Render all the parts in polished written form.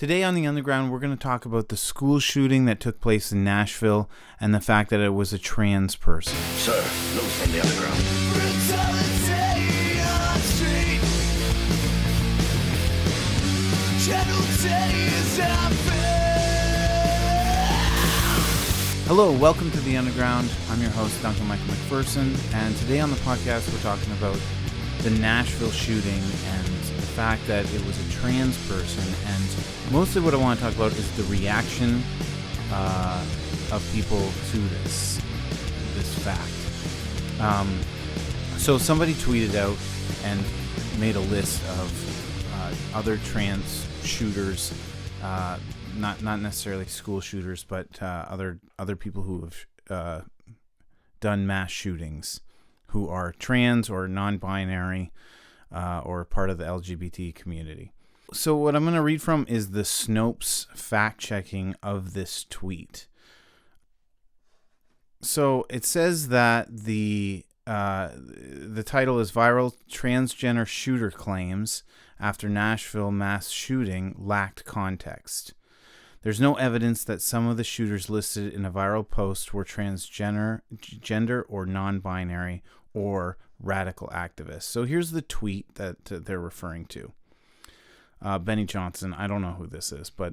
Today on The Underground, we're going to talk about the school shooting that took place in Nashville and the fact that it was a trans person. Sir, news from The Underground. Hello, welcome to The Underground. I'm your host, Duncan Michael McPherson, and today on the podcast, we're talking about the Nashville shooting and the fact that it was a trans person, and mostly what I want to talk about is the reaction of people to this fact. So somebody tweeted out and made a list of other trans shooters, not necessarily school shooters, but other people who have done mass shootings, who are trans or non-binary or part of the LGBT community. So what I'm going to read from is the Snopes fact-checking of this tweet. So it says that the title is Viral Transgender Shooter Claims After Nashville Mass Shooting Lacked Context. There's no evidence that some of the shooters listed in a viral post were transgender, gender or non-binary or radical activists. So here's the tweet that they're referring to. Benny Johnson, I don't know who this is, but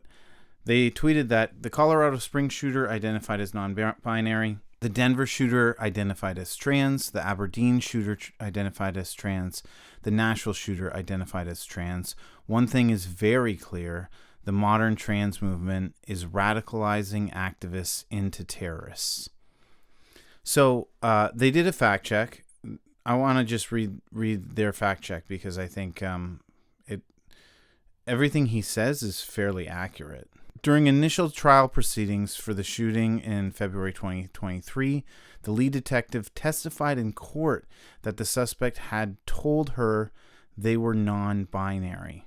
they tweeted that the Colorado Springs shooter identified as non-binary, the Denver shooter identified as trans, the Aberdeen shooter identified as trans, the Nashville shooter identified as trans. One thing is very clear: the modern trans movement is radicalizing activists into terrorists. So they did a fact check. I want to just read their fact check because I think everything he says is fairly accurate. During initial trial proceedings for the shooting in February 2023, the lead detective testified in court that the suspect had told her they were non-binary.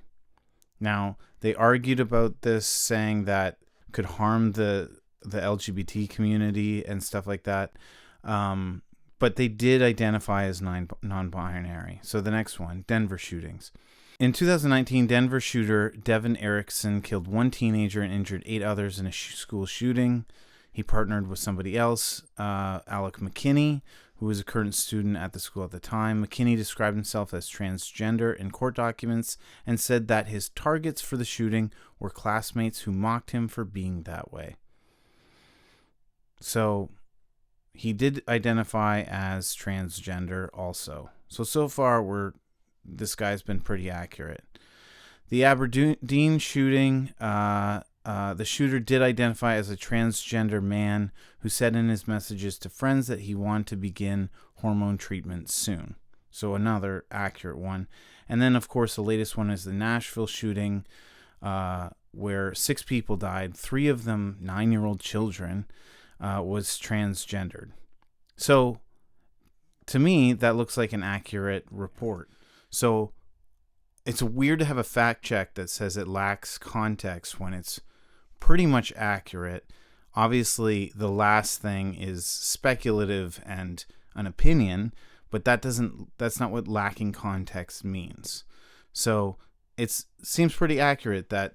Now, they argued about this, saying that could harm the LGBT community and stuff like that. But they did identify as non-binary. So the next one, Denver shootings. In 2019, Denver shooter Devin Erickson killed one teenager and injured 8 others in a school shooting. He partnered with somebody else, Alec McKinney, who was a current student at the school at the time. McKinney described himself as transgender in court documents and said that his targets for the shooting were classmates who mocked him for being that way. So he did identify as transgender also. So far, this guy's been pretty accurate. The Aberdeen shooting, the shooter did identify as a transgender man who said in his messages to friends that he wanted to begin hormone treatment soon. So another accurate one. And then, of course, the latest one is the Nashville shooting, where 6 people died, 3 of them 9-year-old children, was transgendered. So to me, that looks like an accurate report. So it's weird to have a fact check that says it lacks context when it's pretty much accurate. Obviously, the last thing is speculative and an opinion, but that's not what lacking context means. So it seems pretty accurate that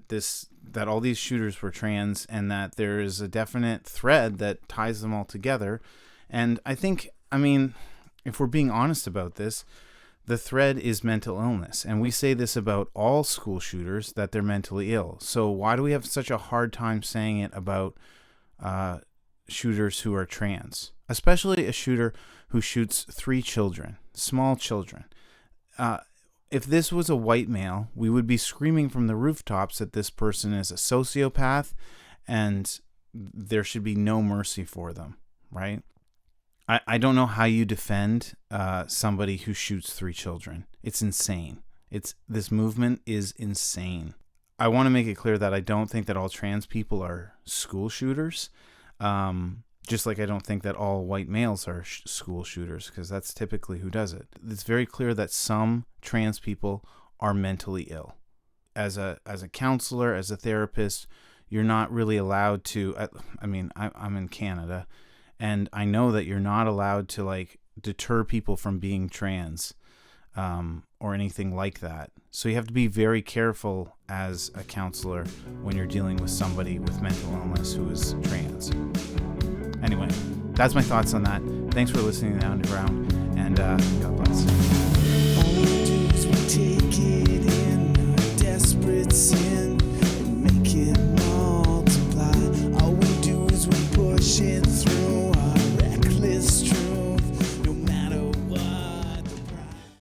all these shooters were trans and that there is a definite thread that ties them all together. And I think, if we're being honest about this, the thread is mental illness. And we say this about all school shooters, that they're mentally ill. So why do we have such a hard time saying it about shooters who are trans? Especially a shooter who shoots 3 children, small children. If this was a white male, we would be screaming from the rooftops that this person is a sociopath and there should be no mercy for them, right? I don't know how you defend somebody who shoots 3 children. It's insane. This movement is insane. I want to make it clear that I don't think that all trans people are school shooters. Just like I don't think that all white males are school shooters, because that's typically who does it. It's very clear that some trans people are mentally ill. As a counselor, as a therapist, you're not really allowed to. I'm in Canada. And I know that you're not allowed to deter people from being trans. or anything like that. So you have to be very careful as a counselor when you're dealing with somebody with mental illness who is trans. Anyway, that's my thoughts on that. Thanks for listening to The Underground, and God bless. All we do is we take it in, a desperate sin, and make it multiply. All we do is we push it